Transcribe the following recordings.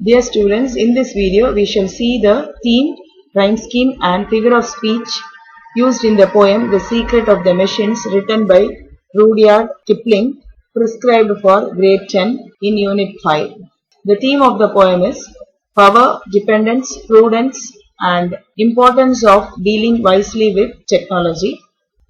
Dear students, in this video we shall see the theme, rhyme scheme and figure of speech used in the poem The Secret of the Machines, written by Rudyard Kipling, prescribed for grade 10 in unit 5. The theme of the poem is power, dependence, prudence and importance of dealing wisely with technology.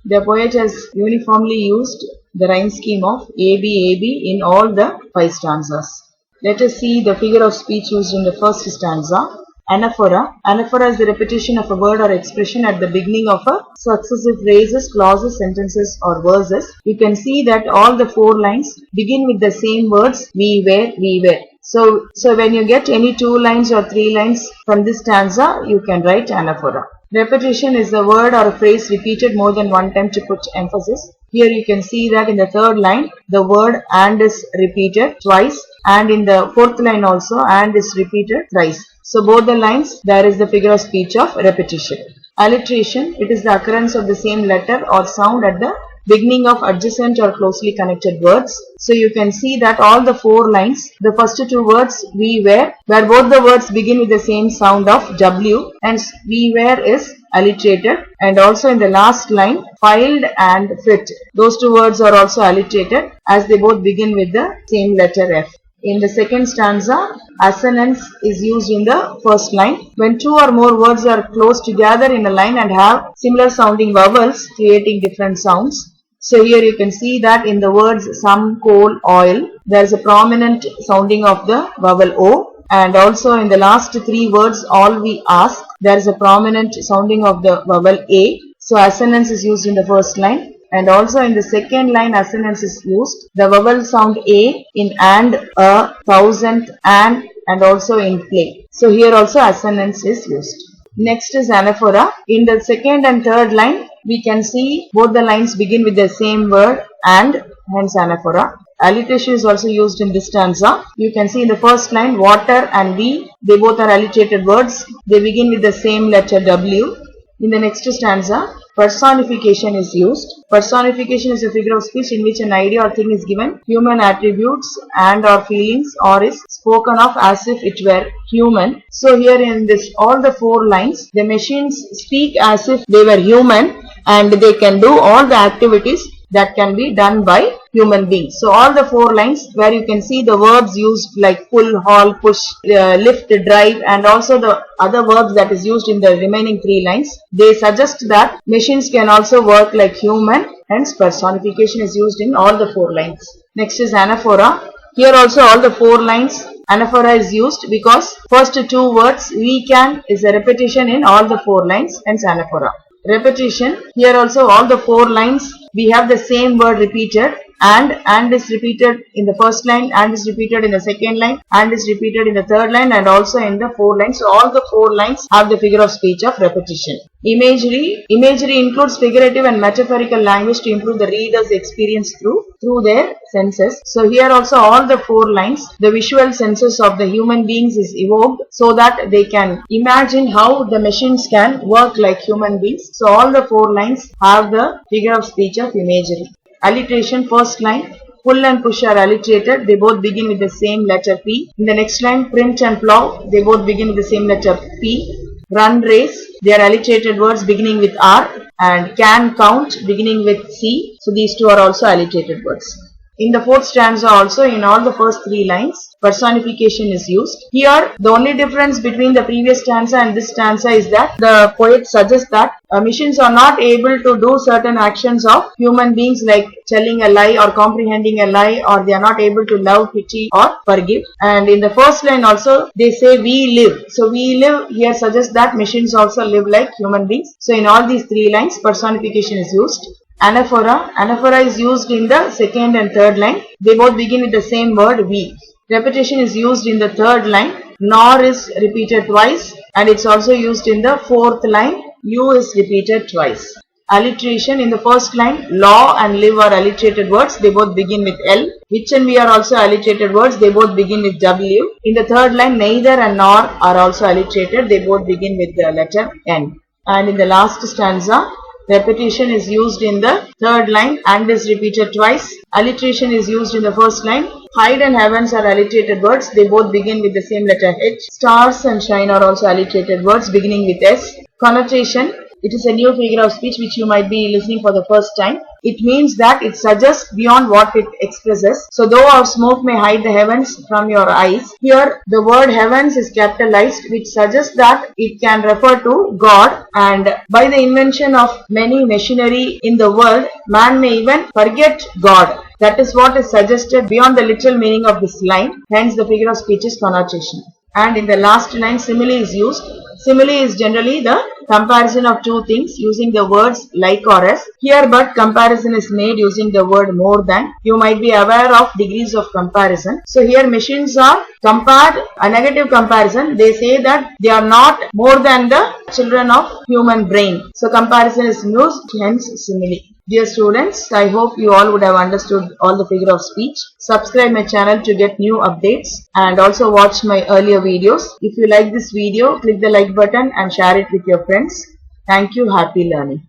The poet has uniformly used the rhyme scheme of AB in all the 5 stanzas. Let us see the figure of speech used in the first stanza. Anaphora. Anaphora is the repetition of a word or expression at the beginning of a successive phrases, clauses, sentences or verses. You can see that all the 4 lines begin with the same words, we were. So when you get any 2 lines or 3 lines from this stanza, you can write anaphora. Repetition is a word or a phrase repeated more than one time to put emphasis. Here you can see that in the 3rd line, the word and is repeated twice, and in the 4th line also and is repeated thrice. So both the lines, there is the figure of speech of repetition. Alliteration, it is the occurrence of the same letter or sound at the beginning of adjacent or closely connected words. So you can see that all the 4 lines, the first 2 words we were, where both the words begin with the same sound of W, and we were is alliterated, and also in the last line filed and fit, those 2 words are also alliterated as they both begin with the same letter F. In the second stanza, assonance is used in the first line. When 2 or more words are close together in a line and have similar sounding vowels creating different sounds. So here you can see that in the words some, coal, oil, there is a prominent sounding of the vowel O, and also in the last 3 words all we ask, there is a prominent sounding of the vowel A. So assonance is used in the first line, and also in the second line assonance is used. The vowel sound A in and, a, thousand, and also in play. So here also assonance is used. Next is anaphora. In the second and third line, we can see both the lines begin with the same word and, hence anaphora. Alliteration is also used in this stanza. You can see in the first line, water and we, they both are alliterated words. They begin with the same letter W. In the next stanza, personification is used. Personification is a figure of speech in which an idea or thing is given human attributes and or feelings, or is spoken of as if it were human. So here in this all the 4 lines, the machines speak as if they were human and they can do all the activities that can be done by human beings. So all the 4 lines where you can see the verbs used like pull, haul, push, lift, drive, and also the other verbs that is used in the remaining 3 lines, they suggest that machines can also work like human, hence personification is used in all the 4 lines. Next is anaphora. Here also all the 4 lines anaphora is used because first 2 words we can is a repetition in all the 4 lines, hence anaphora. Repetition, here also all the 4 lines we have the same word repeated, and is repeated in the first line, and is repeated in the second line, and is repeated in the third line, and also in the 4 lines. So all the 4 lines have the figure of speech of repetition. Imagery includes figurative and metaphorical language to improve the reader's experience through their senses. So here also all the 4 lines, the visual senses of the human beings is evoked so that they can imagine how the machines can work like human beings. So all the 4 lines have the figure of speech of imagery. Alliteration, first line, pull and push are alliterated. They both begin with the same letter P. In the next line, print and plow, they both begin with the same letter P. Run, race, they are alliterated words beginning with R. And can, count, beginning with C. So these 2 are also alliterated words. In the 4th stanza also, in all the first 3 lines, personification is used. Here, the only difference between the previous stanza and this stanza is that the poet suggests that machines are not able to do certain actions of human beings like telling a lie or comprehending a lie, or they are not able to love, pity or forgive. And in the first line also, they say we live. So we live here suggests that machines also live like human beings. So in all these 3 lines, personification is used. Anaphora is used in the second and third line. They both begin with the same word we. Repetition is used in the 3rd line. Nor is repeated twice, and it's also used in the 4th line. You is repeated twice. Alliteration, in the first line, law and live are alliterated words. They both begin with L. Which and we are also alliterated words. They both begin with W. In the 3rd line, neither and nor are also alliterated. They both begin with the letter N. And in the last stanza, Repetition is used in the third line and is repeated twice. Alliteration is used in the first line. Hide and heavens are alliterated words. They both begin with the same letter H. Stars and shine are also alliterated words beginning with S. Connotation. It is a new figure of speech which you might be listening for the first time. It means that it suggests beyond what it expresses. So though our smoke may hide the heavens from your eyes, here the word heavens is capitalized, which suggests that it can refer to God, and by the invention of many machinery in the world, man may even forget God. That is what is suggested beyond the literal meaning of this line. Hence the figure of speech is connotation. And in the last line, simile is used. Simile is generally the comparison of two things using the words like or as. Here but comparison is made using the word more than. You might be aware of degrees of comparison. So here machines are compared, a negative comparison. They say that they are not more than the children of human brain. So comparison is used, hence simile. Dear students, I hope you all would have understood all the figure of speech. Subscribe my channel to get new updates and also watch my earlier videos. If you like this video, click the like button and share it with your friends. Thank you. Happy learning.